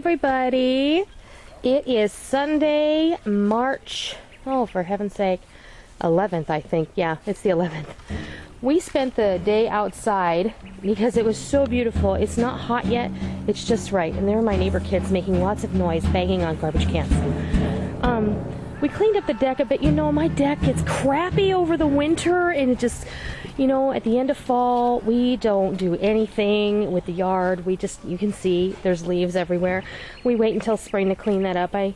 everybody. It is Sunday, March, oh for heaven's sake, 11th I think. Yeah, it's the 11th. We spent the day outside because it was so beautiful. It's not hot yet, it's just right. And there were my neighbor kids making lots of noise, banging on garbage cans. We cleaned up the deck a bit. You know, my deck gets crappy over the winter, and it just, you know, at the end of fall, we don't do anything with the yard. We just, you can see there's leaves everywhere. We wait until spring to clean that up. We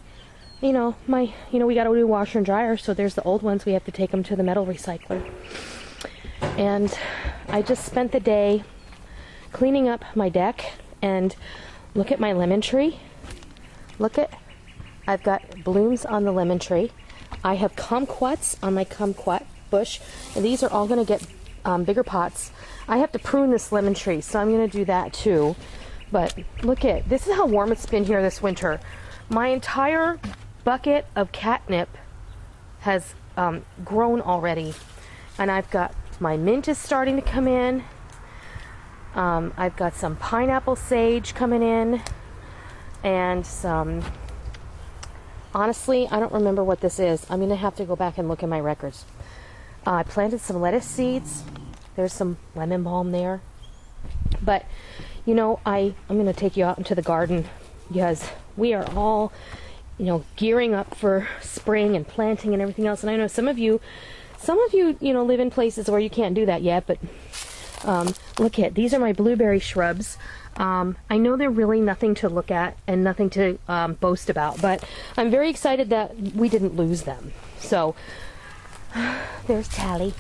got to do washer and dryer, so there's the old ones. We have to take them to the metal recycler. And I just spent the day cleaning up my deck, and look at my lemon tree. I've got blooms on the lemon tree. I have kumquats on my kumquat bush, and these are all going to get bigger pots. I have to prune this lemon tree, so I'm going to do that too. But look at this, is how warm it's been here this winter. My entire bucket of catnip has grown already, and I've got my mint is starting to come in. I've got some pineapple sage coming in, and some, honestly, I don't remember what this is. I'm going to have to go back and look in my records. I planted some lettuce seeds. There's some lemon balm there. But, you know, I'm going to take you out into the garden because we are all, you know, gearing up for spring and planting and everything else. And I know some of you, you know, live in places where you can't do that yet. But look at, these are my blueberry shrubs. I know they're really nothing to look at and nothing to boast about, but I'm very excited that we didn't lose them. So there's Tally.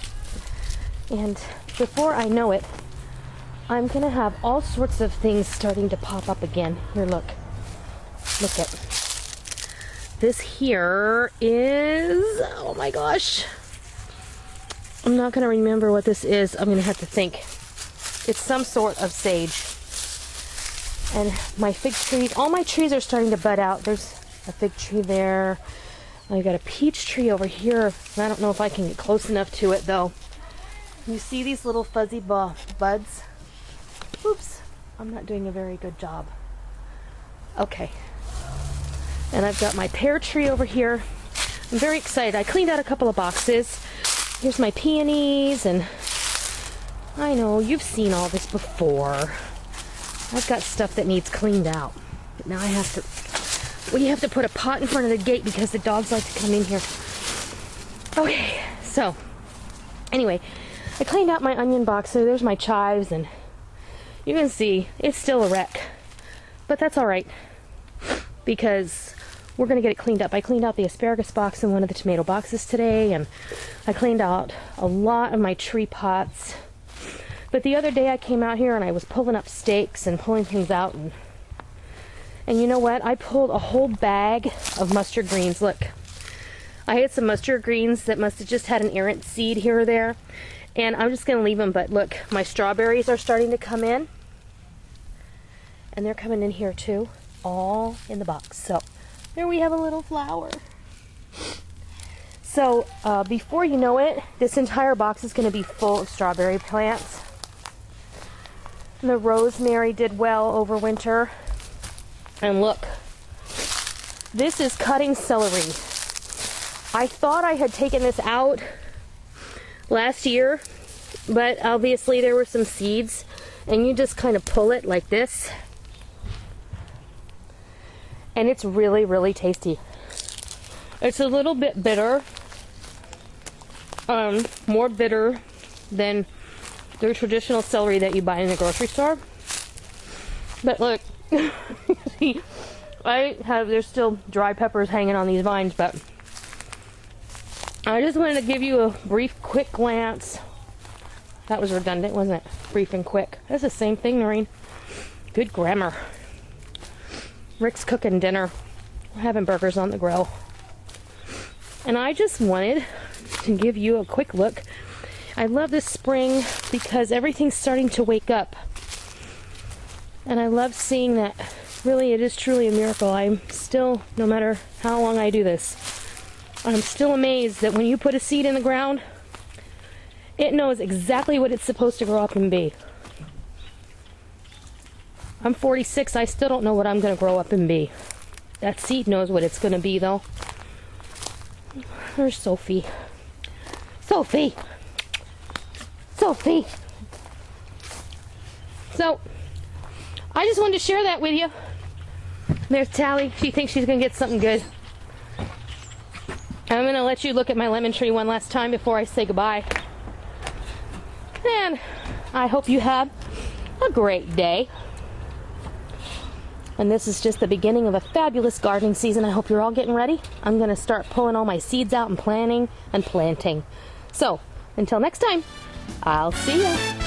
And before I know it, I'm going to have all sorts of things starting to pop up again. Here, look. Look at this. Here is, oh my gosh. I'm not going to remember what this is. I'm going to have to think. It's some sort of sage. And my fig trees, all my trees are starting to bud out. There's a fig tree there. I've got a peach tree over here. I don't know if I can get close enough to it though. You see these little fuzzy buds? Oops, I'm not doing a very good job. Okay. And I've got my pear tree over here. I'm very excited. I cleaned out a couple of boxes. Here's my peonies, and I know you've seen all this before. I've got stuff that needs cleaned out. But now we have to put a pot in front of the gate because the dogs like to come in here. Okay, so anyway, I cleaned out my onion box. So there's my chives, and you can see it's still a wreck. But that's all right because we're going to get it cleaned up. I cleaned out the asparagus box in one of the tomato boxes today, and I cleaned out a lot of my tree pots. But the other day I came out here and I was pulling up stakes and pulling things out, and you know what? I pulled a whole bag of mustard greens. Look, I had some mustard greens that must have just had an errant seed here or there, and I'm just going to leave them. But look, my strawberries are starting to come in, and they're coming in here too, all in the box. So there we have a little flower. So before you know it, this entire box is going to be full of strawberry plants. The rosemary did well over winter. And look, this is cutting celery. I thought I had taken this out last year, but obviously there were some seeds, and you just kind of pull it like this. And it's really, really tasty. It's a little bit bitter, more bitter than the traditional celery that you buy in the grocery store. But look, there's still dry peppers hanging on these vines, but I just wanted to give you a brief, quick glance. That was redundant, wasn't it? Brief and quick. That's the same thing, Noreen. Good grammar. Rick's cooking dinner. We're having burgers on the grill. And I just wanted to give you a quick look. I love this spring because everything's starting to wake up. And I love seeing that. Really, it is truly a miracle. I'm still, no matter how long I do this, I'm still amazed that when you put a seed in the ground, it knows exactly what it's supposed to grow up and be. I'm 46. I still don't know what I'm going to grow up and be. That seed knows what it's going to be, though. Where's Sophie? Sophie! Sophie! So, I just wanted to share that with you. There's Tally. She thinks she's going to get something good. I'm going to let you look at my lemon tree one last time before I say goodbye. And I hope you have a great day. And this is just the beginning of a fabulous gardening season. I hope you're all getting ready. I'm going to start pulling all my seeds out and planting and planting. So, until next time, I'll see you.